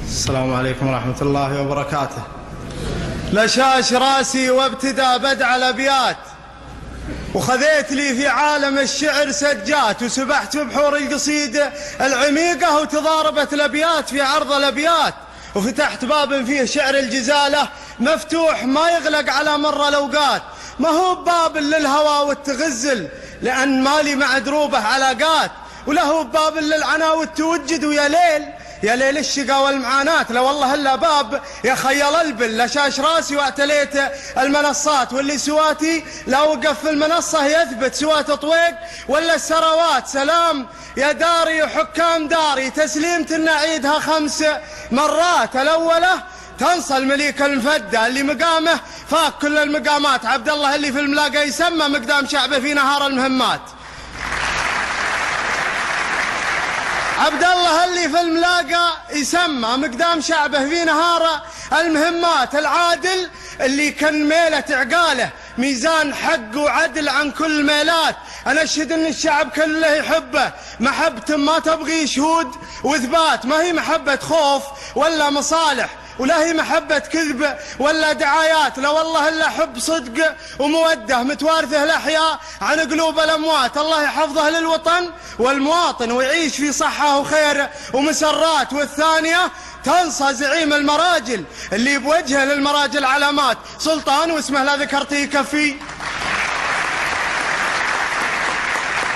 السلام عليكم ورحمة الله وبركاته. لشاش راسي وابتدى بدع الأبيات، وخذيت لي في عالم الشعر سجات، وسبحت ببحور القصيدة العميقة، وتضاربت الأبيات في عرض الأبيات، وفتحت باب فيه شعر الجزالة مفتوح ما يغلق على مر الأوقات. ما هو باب للهوى والتغزل لأن مالي مع دروبه علاقات، وله باب للعنا والتوجد، ويا ليل يا ليل الشقا والمعاناة. لو والله إلا باب يا خيال البل، لشاش راسي واعتليت المنصات، واللي سواتي لا وقف في المنصة يثبت سوات طويق ولا السروات. سلام يا داري وحكام داري، تسليمة نعيدها 5 مرات. الأولى تنصى المليك المفدى اللي مقامه فاق كل المقامات، عبد الله اللي في الملاقى يسمى مقدام شعبه في نهار المهمات. عبد الله اللي في الملاقى يسمى مقدام شعبه في نهار المهمات. العادل اللي كان ميلة عقاله ميزان حق وعدل عن كل ميلات. أنا أشهد أن الشعب كله يحبه محبة ما تبغي شهود وإثبات، ما هي محبة خوف ولا مصالح، ولا هي محبة كذب ولا دعايات. لا والله إلا حب صدق ومودة متوارثه الأحياء عن قلوب الأموات. الله يحفظه للوطن والمواطن ويعيش في صحة وخير ومسرات. والثانية تنصى زعيم المراجل اللي بوجهه للمراجل علامات، سلطان واسمه لا ذكرته يكفي.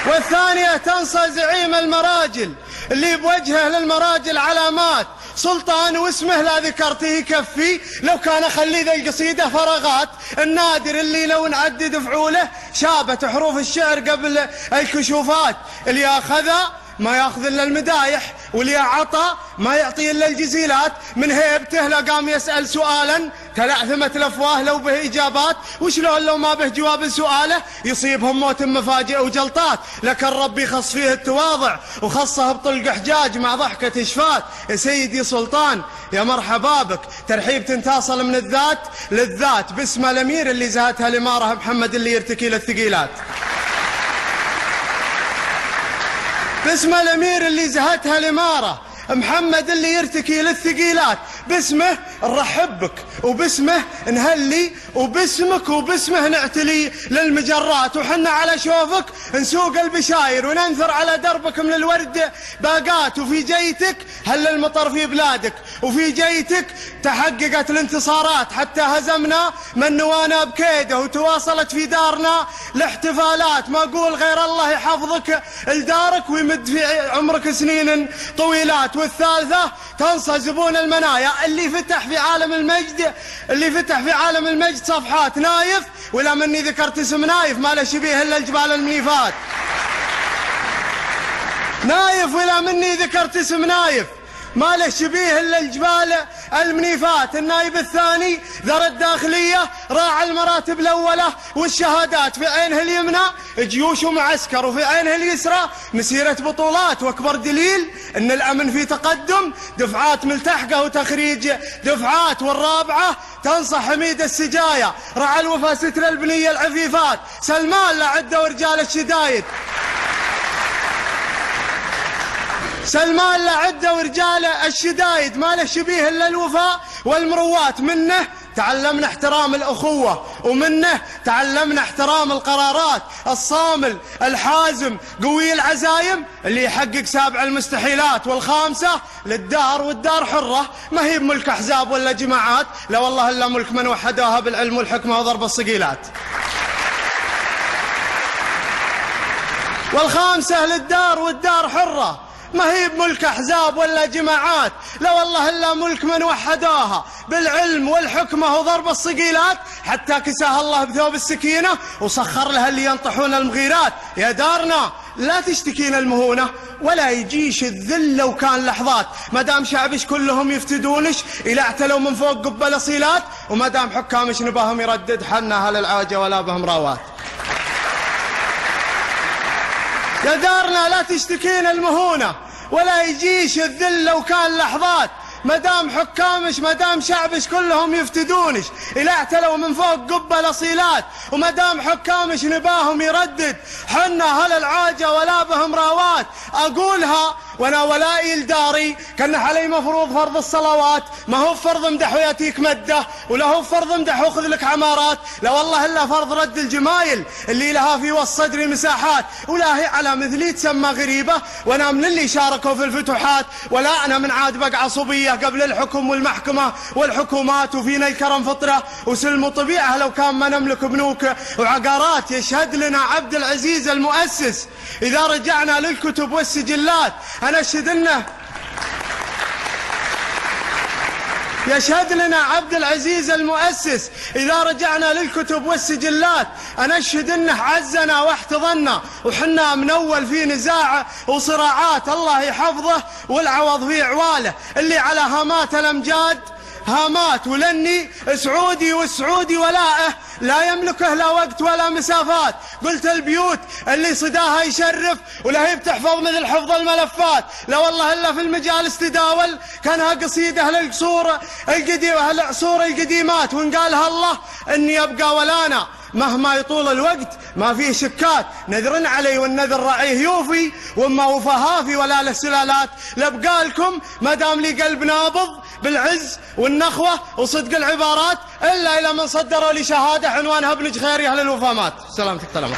والثانية تنصى زعيم المراجل اللي بوجهه للمراجل علامات، سلطان واسمه لا ذكرته يكفي. لو كان أخلي ذا القصيدة فراغات، النادر اللي لو نعدد فعوله شابت حروف الشعر قبل الكشوفات. اللي أخذها ما ياخذ إلا المدايح، واللي عطى ما يعطي إلا الجزيلات. من هيبته لقام يسأل سؤالا تلعثمت الأفواه لو به إجابات، وشلون لو ما به جواب سؤاله يصيبهم موت مفاجئ وجلطات. لكن ربي خص فيه التواضع وخصه بطلق حجاج مع ضحكة شفات. يا سيدي سلطان يا مرحبا بك، ترحيب تنتصل من الذات للذات باسم الأمير اللي زهتها الإمارة محمد اللي يرتكي للثقيلات. باسم الأمير اللي زهتها الإمارة محمد اللي يرتكي للثقيلات. باسمه نرحب بك وباسمه نهلي وباسمك وباسمه نعتلي للمجرات. وحنا على شوفك نسوق البشاير وننثر على دربك من الورد باقات. وفي جيتك هل المطر في بلادك، وفي جيتك تحققت الانتصارات، حتى هزمنا من نوانا بكيده وتواصلت في دارنا الاحتفالات. ما أقول غير الله يحفظك لدارك ويمد في عمرك سنين طويلات. والثالثة تنصى زبون المنايا اللي فتح في عالم المجد صفحات. نايف ولا مني ذكرت اسم نايف ما له شبيه إلا الجبال المنيفات. نايف ولا مني ذكرت اسم نايف ما له شبيه إلا الجبال المنيفات. النايب الثاني ذر الداخلية راعى المراتب الأولى والشهادات، في عينه اليمنى جيوش ومعسكر، وفي عينه اليسرى مسيرة بطولات. واكبر دليل ان الامن في تقدم، دفعات ملتحقة وتخريج دفعات. والرابعة تنصى حميد السجايا رعى الوفا ستر البنية العفيفات. سلمان لعده ورجال الشدايد، سلمان لعده ورجال الشدايد ما له شبيه إلا الوفاء والمروات. منه تعلمنا احترام الأخوة، ومنه تعلمنا احترام القرارات. الصامل الحازم قوي العزايم اللي يحقق 7 المستحيلات. والخامسة للدار، والدار حرة ما هي بملك أحزاب ولا جماعات. لا والله إلا ملك من وحدوها بالعلم والحكمة وضرب الصقيلات. والخامسة للدار، والدار حرة ما هي بملك أحزاب ولا جماعات. لا والله إلا ملك من وحدوها بالعلم والحكمة وضرب الصقيلات، حتى كساها الله بثوب السكينة وسخر لها اللي ينطحون المغيرات. يا دارنا لا تشتكين المهونة ولا يجيش الذل لو كان لحظات، ما دام شعبش كلهم يفتدونش إلى اعتلوا من فوق قبل أصيلات، وما دام حكامش نباهم يردد حنا هل العاجة ولا بهم راوات. يا دارنا لا تشتكين المهونة ولا يجيش الذل لو كان لحظات، مدام حكامش مدام شعبش كلهم يفتدونش، إلى اعتلوا من فوق قبة الأصيلات، ومدام حكامش نباهم يردد حنا هل العاجة ولا بهم راوات. أقولها وانا ولائي لداري كان علي مفروض فرض الصلوات، ما هو فرض امدح وياتيك مده، ولا هو فرض امدح واخذ لك عمارات، لا والله الا فرض رد الجمايل اللي لها في وسط صدري مساحات، ولا هي على مثلي تسمى غريبه، وانا من اللي شاركوا في الفتوحات، ولا انا من عاد بقى عصبيه قبل الحكم والمحكمه والحكومات، وفينا الكرم فطره وسلم طبيعه لو كان ما نملك بنوك وعقارات. يشهد لنا عبد العزيز المؤسس اذا رجعنا للكتب والسجلات، أنشهد لنا يشهد لنا عبد العزيز المؤسس إذا رجعنا للكتب والسجلات، أنشهد أنه عزنا واحتضنا، وحنا من أول في نزاع وصراعات، الله يحفظه والعوض في عواله، اللي على هامات الأمجاد هامات، ولني سعودي والسعودي ولاءه لا يملكه لا وقت ولا مسافات. قلت البيوت اللي صداها يشرف ولا هي بتحفظ مثل حفظ الملفات، لا والله إلا في المجالس تداول كانها قصيدة للقصور القديمة العصور القديمات، وإن قالها الله إني أبقى ولانا مهما يطول الوقت ما فيه شكات، نذر علي والنذر رعيه يوفي، وما وفهافي ولا له سلالات، لبقالكم ما دام لي قلب نابض بالعز والنخوة وصدق العبارات، إلا إلى من صدروا لي شهادة عنوانها ابن جخيري أهل الوفامات. سلامتك طال عمرك.